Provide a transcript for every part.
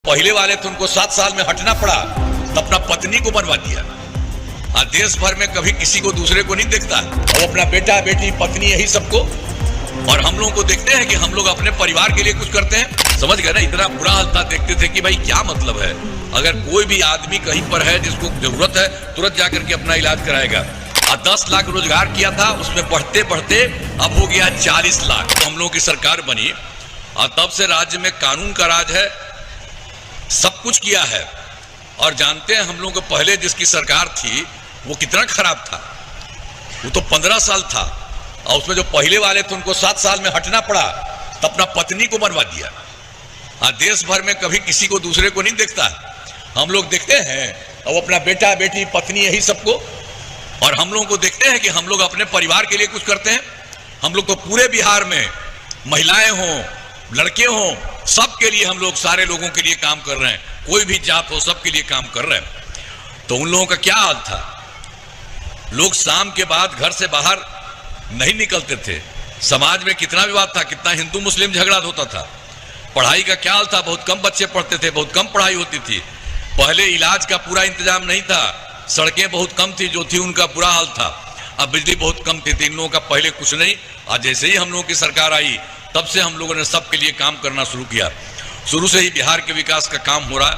पहले वाले थे उनको 7 साल में हटना पड़ा तो अपना पत्नी को बनवा दिया। देश भर में कभी किसी को दूसरे को नहीं देखता, और अपना बेटा बेटी पत्नी यही सबको। और हम लोगों को देखते हैं कि हम लोग अपने परिवार के लिए कुछ करते हैं। समझ गए ना, इतना बुरा हाल था। देखते थे कि भाई क्या मतलब है, अगर कोई भी आदमी कहीं पर है जिसको जरूरत है तुरंत जाकर के अपना इलाज कराएगा। 10 लाख रोजगार किया था, उसमें बढ़ते बढ़ते अब हो गया 40 लाख। तो हम लोगों की सरकार बनी और तब से राज्य में कानून का राज है, सब कुछ किया है। और जानते हैं हम लोगों को पहले जिसकी सरकार थी वो कितना खराब था। वो तो 15 साल था, और उसमें जो पहले वाले थे उनको 7 साल में हटना पड़ा तो अपना पत्नी को बनवा दिया। देश भर में कभी किसी को दूसरे को नहीं देखता, हम लोग देखते हैं और अपना बेटा बेटी पत्नी यही सबको। और हम लोगों को देखते हैं कि हम लोग अपने परिवार के लिए कुछ करते हैं। हम लोग तो पूरे बिहार में महिलाएं हों लड़के हों सबके लिए हम लोग सारे लोगों के लिए काम कर रहे हैं, कोई भी जात हो सबके लिए काम कर रहे हैं। तो उन लोगों का क्या हाल था, लोग शाम के बाद घर से बाहर नहीं निकलते थे। समाज में कितना विवाद था, कितना हिंदू मुस्लिम झगड़ा होता था। पढ़ाई का क्या हाल था, बहुत कम बच्चे पढ़ते थे, बहुत कम पढ़ाई होती थी। पहले इलाज का पूरा इंतजाम नहीं था, सड़कें बहुत कम थी, जो थी उनका बुरा हाल था। अब बिजली बहुत कम थी, इन लोगों का पहले कुछ नहीं। आज जैसे ही हम लोगों की सरकार आई तब से हम लोगों ने सबके लिए काम करना शुरू किया। शुरू से ही बिहार के विकास का काम हो रहा है।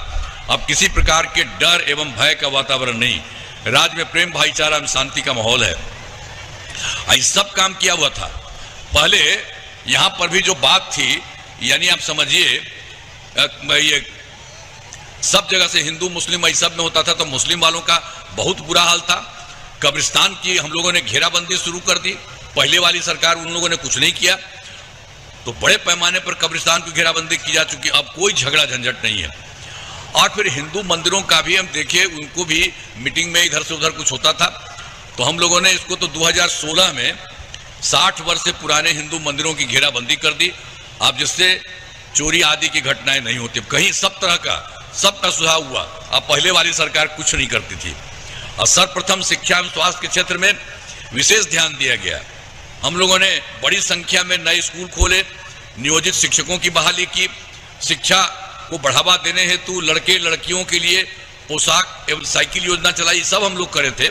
अब किसी प्रकार के डर एवं भय का वातावरण नहीं, राज्य में प्रेम भाईचारा एवं शांति का माहौल है। ये सब काम किया हुआ था। पहले यहाँ पर भी जो बात थी, यानी आप समझिए ये सब जगह से हिंदू मुस्लिम ये सब में होता था, तो मुस्लिम वालों का बहुत बुरा हाल था। कब्रिस्तान की हम लोगों ने घेराबंदी शुरू कर दी, पहले वाली सरकार उन लोगों ने कुछ नहीं किया। तो बड़े पैमाने पर कब्रिस्तान की घेराबंदी की जा चुकी, अब कोई झगड़ा झंझट नहीं है। और फिर हिंदू मंदिरों का भी हम देखिए, उनको भी मीटिंग में इधर से उधर कुछ होता था, तो हम लोगों ने इसको तो 2016 में 60 वर्ष से पुराने हिंदू मंदिरों की घेराबंदी कर दी। अब जिससे चोरी आदि की घटनाएं नहीं होती, कहीं सब तरह का सबका सुधार हुआ। अब पहले वाली सरकार कुछ नहीं करती थी। और सर्वप्रथम शिक्षा एवं स्वास्थ्य के क्षेत्र में विशेष ध्यान दिया गया। हम लोगों ने बड़ी संख्या में नए स्कूल खोले, नियोजित शिक्षकों की बहाली की, शिक्षा को बढ़ावा देने हेतु लड़के लड़कियों के लिए पोशाक एवं साइकिल योजना चलाई, सब हम लोग करे थे।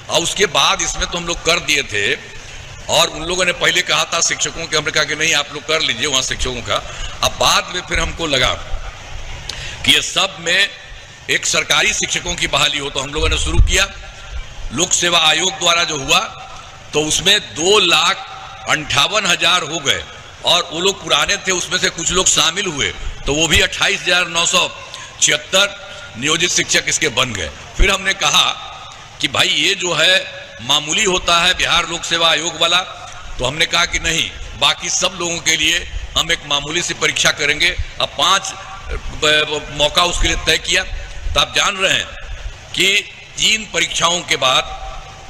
और उसके बाद इसमें तो हम लोग कर दिए थे। और उन लोगों ने पहले कहा था शिक्षकों के, हमने कहा कि नहीं आप लोग कर लीजिए वहां शिक्षकों का। अब बाद में फिर हमको लगा कि ये सब में एक सरकारी शिक्षकों की बहाली हो, तो हम लोगों ने शुरू किया। लोक सेवा आयोग द्वारा जो हुआ तो उसमें 2,58,000 हो गए, और वो लोग पुराने थे उसमें से कुछ लोग शामिल हुए, तो वो भी 28,976 नियोजित शिक्षक इसके बन गए। फिर हमने कहा कि भाई ये जो है मामूली होता है बिहार लोक सेवा आयोग वाला, तो हमने कहा कि नहीं, बाकी सब लोगों के लिए हम एक मामूली सी परीक्षा करेंगे। अब 5 मौका उसके लिए तय किया। तो आप जान रहे हैं कि 3 परीक्षाओं के बाद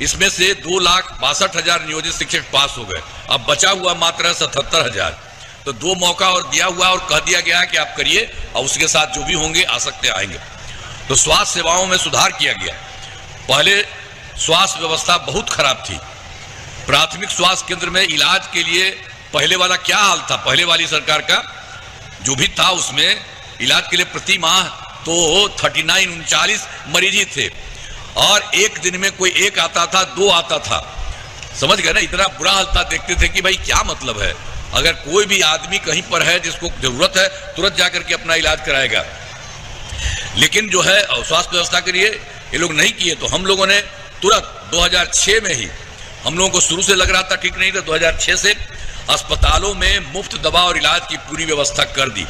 इसमें से 2,62,000 नियोजित शिक्षक पास हो गए। अब बचा हुआ मात्र 77,000। तो 2 मौका और दिया हुआ और कह दिया गया कि आप करिए, और उसके साथ जो भी होंगे आ सकते आएंगे। तो स्वास्थ्य सेवाओं में सुधार किया गया। पहले स्वास्थ्य व्यवस्था बहुत खराब थी। प्राथमिक स्वास्थ्य केंद्र में इलाज के लिए पहले वाला क्या हाल था, पहले वाली सरकार का जो भी था उसमें इलाज के लिए प्रति माह तो 39 मरीज ही थे, और एक दिन में कोई 1 आता था, 2 आता था। समझ गए ना, इतना बुरा हाल था। देखते थे कि भाई क्या मतलब है, अगर कोई भी आदमी कहीं पर है जिसको जरूरत है तुरंत जाकर के अपना इलाज कराएगा। लेकिन जो है स्वास्थ्य व्यवस्था के लिए ये लोग नहीं किए। तो हम लोगों ने तुरंत 2006 में ही, हम लोगों को शुरू से लग रहा था ठीक नहीं था, 2006 से अस्पतालों में मुफ्त दवा और इलाज की पूरी व्यवस्था कर दी।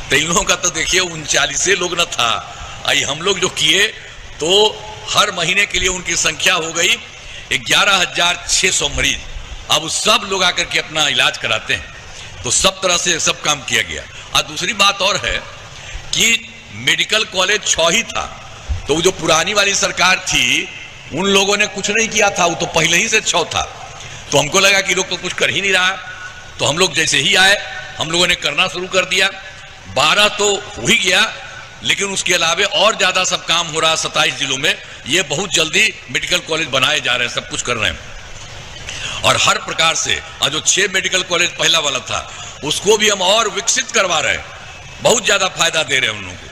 तो इन लोगों का तो देखिए 39 लोग न था, आई हम लोग जो किए तो हर महीने के लिए उनकी संख्या हो गई 11,600 मरीज। अब सब लोग आकर के अपना इलाज कराते हैं। तो सब तरह से सब काम किया गया। और दूसरी बात और है कि मेडिकल कॉलेज 6 ही था, तो जो पुरानी वाली सरकार थी उन लोगों ने कुछ नहीं किया था, वो तो पहले ही से 6 था। तो हमको लगा कि लोग तो कुछ कर ही नहीं रहा, तो हम लोग जैसे ही आए हम लोगों ने करना शुरू कर दिया। 12 तो हो ही गया, लेकिन उसके अलावा और ज्यादा सब काम हो रहा 27 जिलों में। ये बहुत जल्दी मेडिकल कॉलेज बनाए जा रहे हैं, सब कुछ कर रहे हैं। और हर प्रकार से जो 6 मेडिकल कॉलेज पहला वाला था उसको भी हम और विकसित करवा रहे हैं, बहुत ज्यादा फायदा दे रहे हैं उन लोगों को।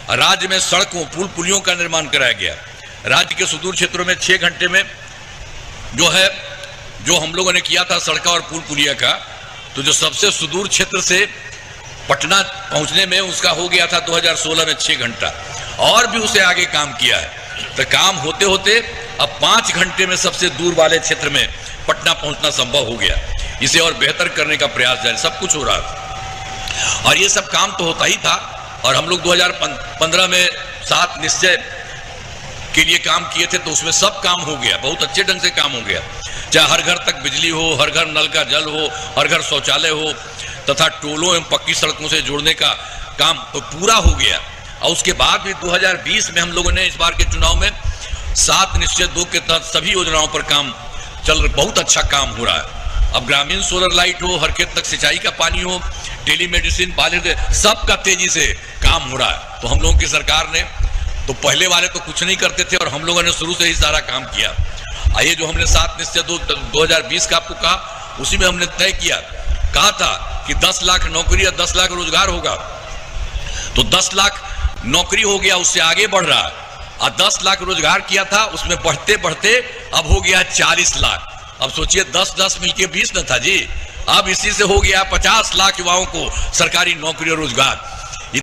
राज्य में सड़कों पुल पुलियों का निर्माण कराया गया। राज्य के सुदूर क्षेत्रों में 6 घंटे में जो हम लोगों ने किया था सड़का और पुल पुलिया का, तो जो सबसे सुदूर क्षेत्र से पटना पहुंचने में उसका हो गया था 2016 में 6 घंटा, और भी उसे आगे काम किया है। तो काम होते होते अब 5 घंटे में सबसे दूर वाले क्षेत्र में पटना पहुंचना संभव हो गया। इसे और बेहतर करने का प्रयास जारी, सब कुछ हो रहा था और ये सब काम तो होता ही था। और हम लोग 2015 में 7 निश्चय के लिए काम किए थे, तो उसमें सब काम हो गया, बहुत अच्छे ढंग से काम हो गया। चाहे हर घर तक बिजली हो, हर घर नल का जल हो, हर घर शौचालय हो, तथा टोलों एवं पक्की सड़कों से जोड़ने का काम तो पूरा हो गया। और उसके बाद भी 2020 में हम लोगों ने इस बार के चुनाव में 7 निश्चय 2 के तहत सभी योजनाओं पर काम बहुत अच्छा काम हो रहा है। अब ग्रामीण सोलर लाइट हो, हर खेत तक सिंचाई का पानी हो, टेलीमेडिसिन, सबका तेजी से काम हो रहा है। तो हम लोगों की सरकार ने, तो पहले वाले तो कुछ नहीं करते थे और हम लोगों ने शुरू से ही सारा काम किया। आइए, जो हमने 7 निश्चय 2020 का आपको कहा, उसी में हमने तय किया, कहा था कि 10 लाख नौकरी या 10 लाख रोजगार होगा, तो 10 लाख नौकरी हो गया, उससे आगे बढ़ रहा है। और 10 लाख रोजगार किया था, उसमें बढ़ते बढ़ते अब हो गया 40 लाख। अब सोचिए 10-10 मिलके 20 न था जी, अब इसी से हो गया 50 लाख युवाओं को सरकारी नौकरी और रोजगार।